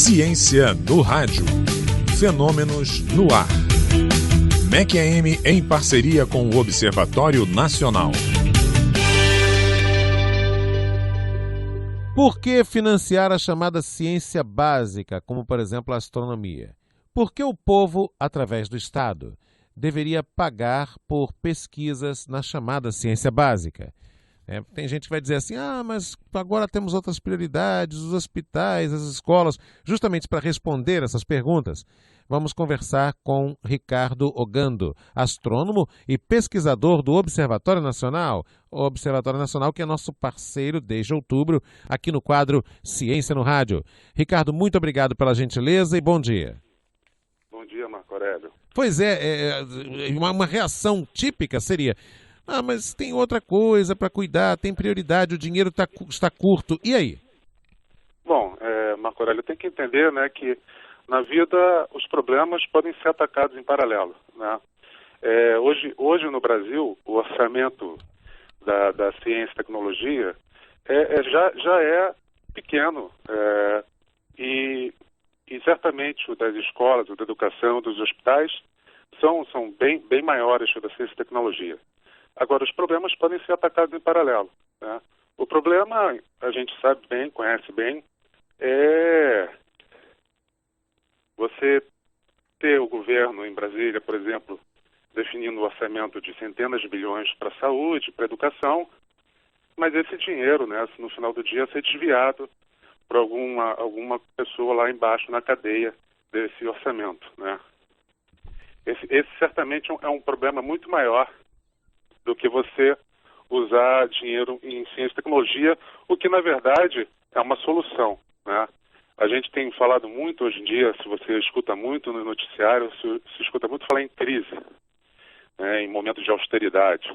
Ciência no rádio. Fenômenos no ar. MEC-AM em parceria com o Observatório Nacional. Por que financiar a chamada ciência básica, como por exemplo a astronomia? Por que o povo, através do Estado, deveria pagar por pesquisas na chamada ciência básica? Tem gente que vai dizer assim, mas agora temos outras prioridades, os hospitais, as escolas. Justamente para responder essas perguntas, vamos conversar com Ricardo Ogando, astrônomo e pesquisador do Observatório Nacional. O Observatório Nacional que é nosso parceiro desde outubro aqui no quadro Ciência no Rádio. Ricardo, muito obrigado pela gentileza e bom dia. Bom dia, Marco Aurélio. Pois uma reação típica seria... mas tem outra coisa para cuidar, tem prioridade, o dinheiro está curto. E aí? Bom, Marco Aurélio, tem que entender, né, que na vida os problemas podem ser atacados em paralelo, né? Hoje no Brasil, o orçamento da ciência e tecnologia já é pequeno. E certamente o das escolas, o da educação, dos hospitais, são bem maiores que o da ciência e tecnologia. Agora, os problemas podem ser atacados em paralelo, né? O problema, a gente sabe bem, conhece bem, é você ter o governo em Brasília, por exemplo, definindo um orçamento de centenas de bilhões para a saúde, para a educação, mas esse dinheiro, né, no final do dia, ser desviado para alguma pessoa lá embaixo na cadeia desse orçamento, né? Esse certamente é um problema muito maior do que você usar dinheiro em ciência e tecnologia, o que, na verdade, é uma solução, né? A gente tem falado muito hoje em dia, se você escuta muito no noticiário, se escuta muito falar em crise, né, em momentos de austeridade.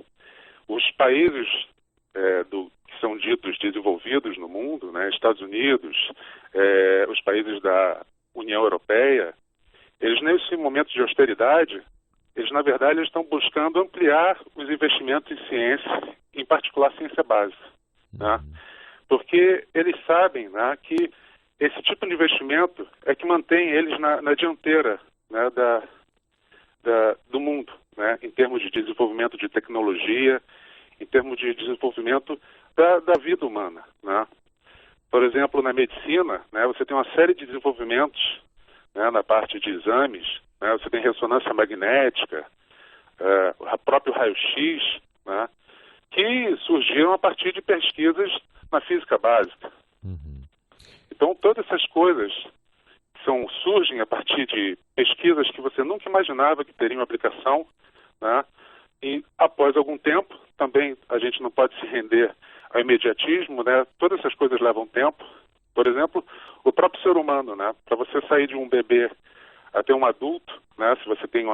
Os países que são ditos desenvolvidos no mundo, né, Estados Unidos, os países da União Europeia, eles nesse momento de austeridade, eles, na verdade, estão buscando ampliar os investimentos em ciência, em particular ciência básica, né? Porque eles sabem, né, que esse tipo de investimento é que mantém eles na dianteira, né, do mundo, né, em termos de desenvolvimento de tecnologia, em termos de desenvolvimento da vida humana, né? Por exemplo, na medicina, né, você tem uma série de desenvolvimentos, né, na parte de exames, né, você tem ressonância magnética, o próprio raio-x, né, que surgiram a partir de pesquisas na física básica. Então, todas essas coisas surgem a partir de pesquisas que você nunca imaginava que teriam aplicação, né, e após algum tempo, também a gente não pode se render ao imediatismo, né, todas essas coisas levam tempo. Por exemplo, o próprio ser humano, né, para você sair de um bebê até um adulto, né, se você tem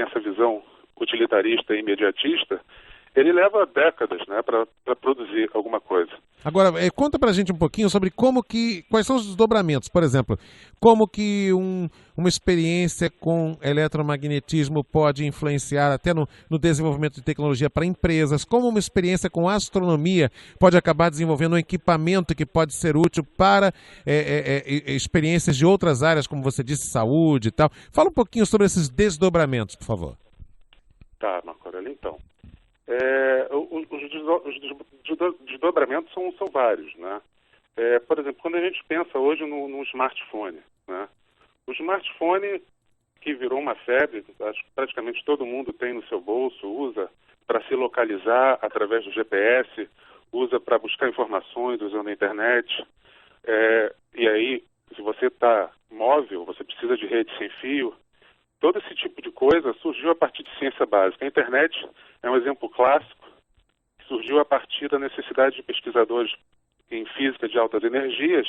essa visão utilitarista e imediatista, ele leva décadas, né, para produzir alguma coisa. Agora, conta pra gente um pouquinho sobre quais são os desdobramentos, por exemplo, como que uma experiência com eletromagnetismo pode influenciar até no desenvolvimento de tecnologia para empresas, como uma experiência com astronomia pode acabar desenvolvendo um equipamento que pode ser útil para experiências de outras áreas, como você disse, saúde e tal. Fala um pouquinho sobre esses desdobramentos, por favor. Tá, Marco Aurélio, então. Os desdobramentos são vários, né? Por exemplo, quando a gente pensa hoje no smartphone, né? O smartphone, que virou uma febre, acho que praticamente todo mundo tem no seu bolso, usa para se localizar através do GPS, usa para buscar informações usando a internet. E aí, se você está móvel, você precisa de rede sem fio. Todo esse tipo de coisa surgiu a partir de ciência básica. A internet é um exemplo clássico, que surgiu a partir da necessidade de pesquisadores em física de altas energias,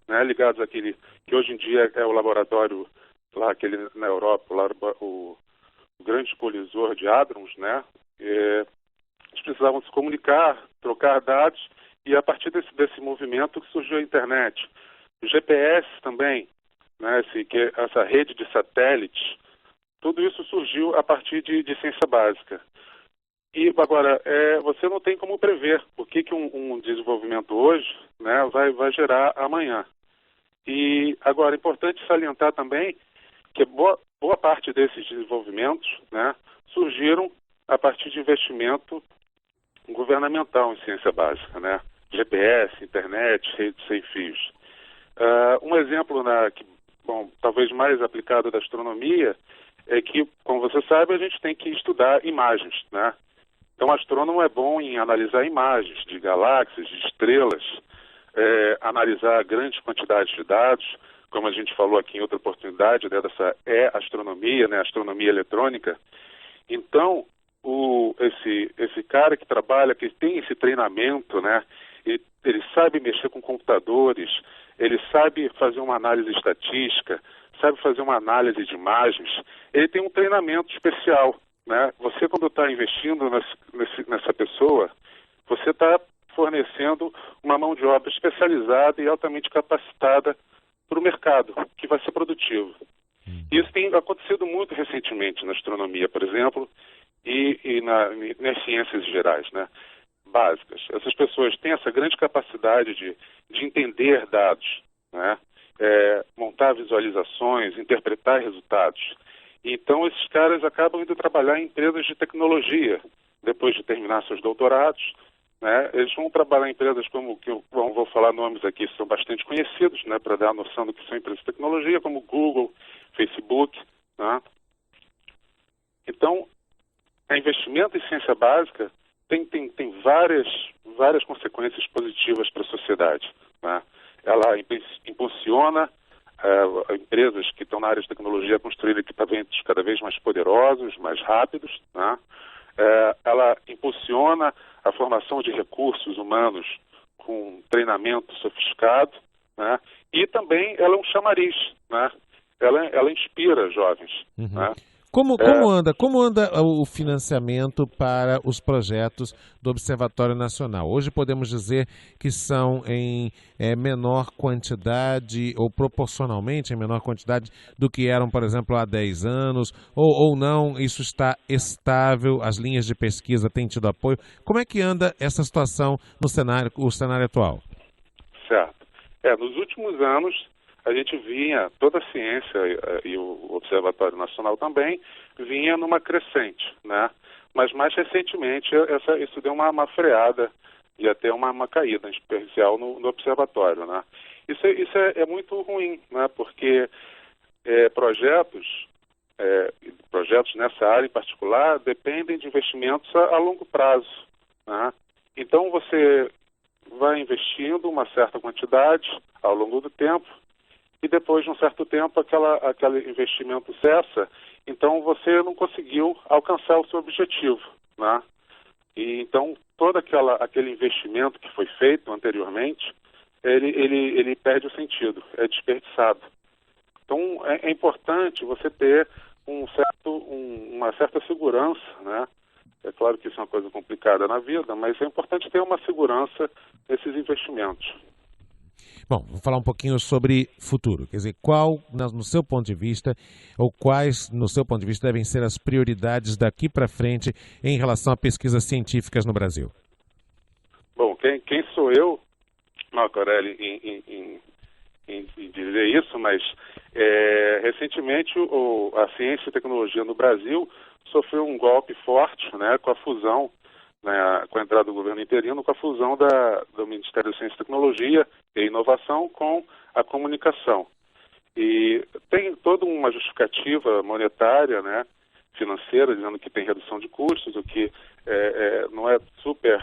né, ligados àquele que hoje em dia é o laboratório, lá aquele na Europa, o grande colisor de hadrons, né? Eles precisavam se comunicar, trocar dados, e a partir desse movimento que surgiu a internet. O GPS também, né, essa rede de satélites, tudo isso surgiu a partir de ciência básica. E agora, você não tem como prever o que um desenvolvimento hoje, né, vai gerar amanhã. E agora é importante salientar também que boa parte desses desenvolvimentos, né, surgiram a partir de investimento governamental em ciência básica, né? GPS, internet, redes sem fios. Um exemplo talvez mais aplicado da astronomia é que, como você sabe, a gente tem que estudar imagens, né? Então, o astrônomo é bom em analisar imagens de galáxias, de estrelas, analisar grandes quantidades de dados, como a gente falou aqui em outra oportunidade, né, dessa astronomia, né, astronomia eletrônica. Então, esse cara que trabalha, que tem esse treinamento, né, ele sabe mexer com computadores, ele sabe fazer uma análise estatística, sabe fazer uma análise de imagens, ele tem um treinamento especial, né? Você, quando está investindo nessa pessoa, você está fornecendo uma mão de obra especializada e altamente capacitada para o mercado, que vai ser produtivo. Isso tem acontecido muito recentemente na astronomia, por exemplo, e nas ciências gerais, né, básicas. Essas pessoas têm essa grande capacidade de entender dados, né, montar visualizações, interpretar resultados. Então, esses caras acabam indo trabalhar em empresas de tecnologia, depois de terminar seus doutorados, né? Eles vão trabalhar em empresas como, vou falar nomes aqui, são bastante conhecidos, né, para dar a noção do que são empresas de tecnologia, como Google, Facebook, né? Então, o investimento em ciência básica tem várias consequências positivas para a sociedade, né? Ela impulsiona empresas que estão na área de tecnologia a construir equipamentos cada vez mais poderosos, mais rápidos, né? Ela impulsiona a formação de recursos humanos com treinamento sofisticado, né? E também ela é um chamariz, né? Ela inspira jovens, né? Como anda o financiamento para os projetos do Observatório Nacional? Hoje podemos dizer que são em menor quantidade ou proporcionalmente em menor quantidade do que eram, por exemplo, há 10 anos, ou não, isso está estável, as linhas de pesquisa têm tido apoio. Como é que anda essa situação no cenário atual? Certo. Nos últimos anos, a gente vinha, toda a ciência e o Observatório Nacional também, vinha numa crescente, né? Mas mais recentemente isso deu uma freada e até uma caída, em especial no Observatório, né? Isso é muito ruim, né? Porque projetos nessa área em particular dependem de investimentos a longo prazo, né? Então você vai investindo uma certa quantidade ao longo do tempo, e depois de um certo tempo aquele investimento cessa, então você não conseguiu alcançar o seu objetivo, né? E então todo aquele investimento que foi feito anteriormente, ele perde o sentido, é desperdiçado. Então é importante você ter uma certa segurança, né? É claro que isso é uma coisa complicada na vida, mas é importante ter uma segurança nesses investimentos. Bom, vou falar um pouquinho sobre futuro. Quer dizer, no seu ponto de vista, ou quais, no seu ponto de vista, devem ser as prioridades daqui para frente em relação a pesquisas científicas no Brasil? Bom, quem sou eu, Marco Aurélio, em dizer isso, mas recentemente a ciência e tecnologia no Brasil sofreu um golpe forte, né, com a fusão, né, com a entrada do governo interino, com a fusão do Ministério da Ciência e Tecnologia e Inovação com a comunicação. E tem toda uma justificativa monetária, né, financeira, dizendo que tem redução de custos, o que não é super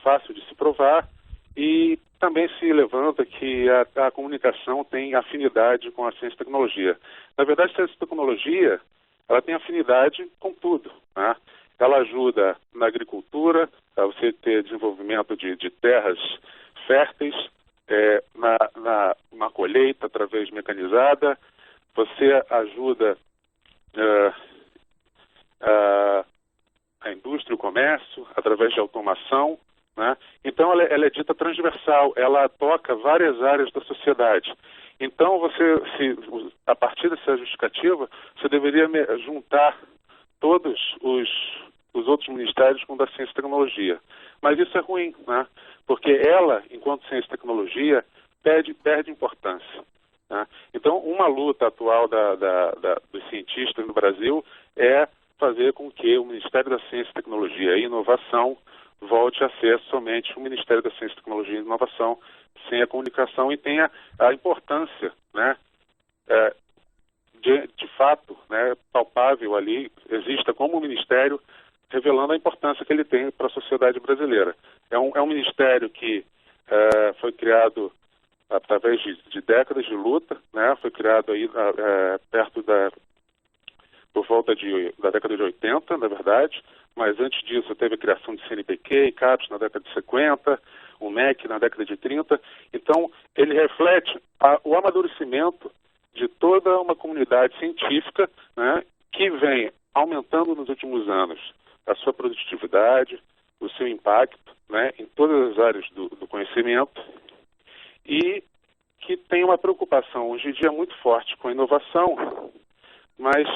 fácil de se provar, e também se levanta que a comunicação tem afinidade com a ciência e tecnologia. Na verdade, a ciência e tecnologia ela tem afinidade com tudo, né? Ela ajuda na agricultura, a você ter desenvolvimento de terras férteis, na colheita através mecanizada, você ajuda a indústria e o comércio através de automação, né? Então ela é dita transversal, ela toca várias áreas da sociedade. Então a partir dessa justificativa, você deveria juntar todos os outros ministérios com o da ciência e tecnologia. Mas isso é ruim, né? Porque ela, enquanto ciência e tecnologia, perde importância, né? Então, uma luta atual dos cientistas no Brasil é fazer com que o Ministério da Ciência, Tecnologia e Inovação volte a ser somente o Ministério da Ciência, Tecnologia e Inovação, sem a comunicação, e tenha a importância, né, de fato, né, palpável ali, exista como ministério, revelando a importância que ele tem para a sociedade brasileira. É um ministério que foi criado através de décadas de luta, né, foi criado aí por volta da década de 80, na verdade, mas antes disso teve a criação de CNPq e CAPES na década de 50, o MEC na década de 30. Então, ele reflete o amadurecimento de toda uma comunidade científica, né, que vem aumentando nos últimos anos a sua produtividade, o seu impacto, né, em todas as áreas do conhecimento, e que tem uma preocupação hoje em dia muito forte com a inovação, mas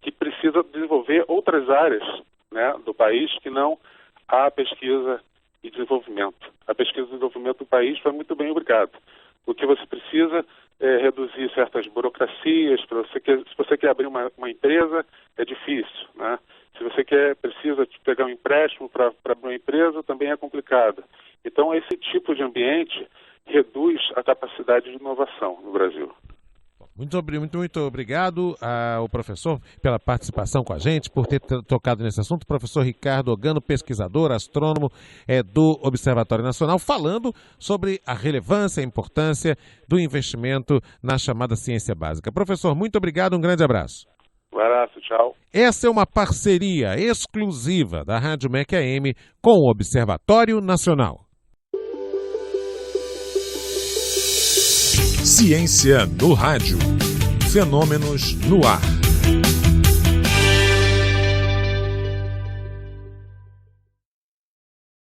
que precisa desenvolver outras áreas, né, do país que não a pesquisa e desenvolvimento. A pesquisa e desenvolvimento do país vai muito bem, obrigado. O que você precisa é reduzir certas burocracias. Se você quer abrir uma empresa, é difícil, né? Se você precisa pegar um empréstimo para abrir uma empresa, também é complicado. Então, esse tipo de ambiente reduz a capacidade de inovação no Brasil. Muito obrigado ao professor pela participação com a gente, por ter tocado nesse assunto. Professor Ricardo Ogando, pesquisador, astrônomo do Observatório Nacional, falando sobre a relevância e a importância do investimento na chamada ciência básica. Professor, muito obrigado, um grande abraço. Um abraço, tchau. Essa é uma parceria exclusiva da Rádio MEC AM com o Observatório Nacional. Ciência no rádio. Fenômenos no ar.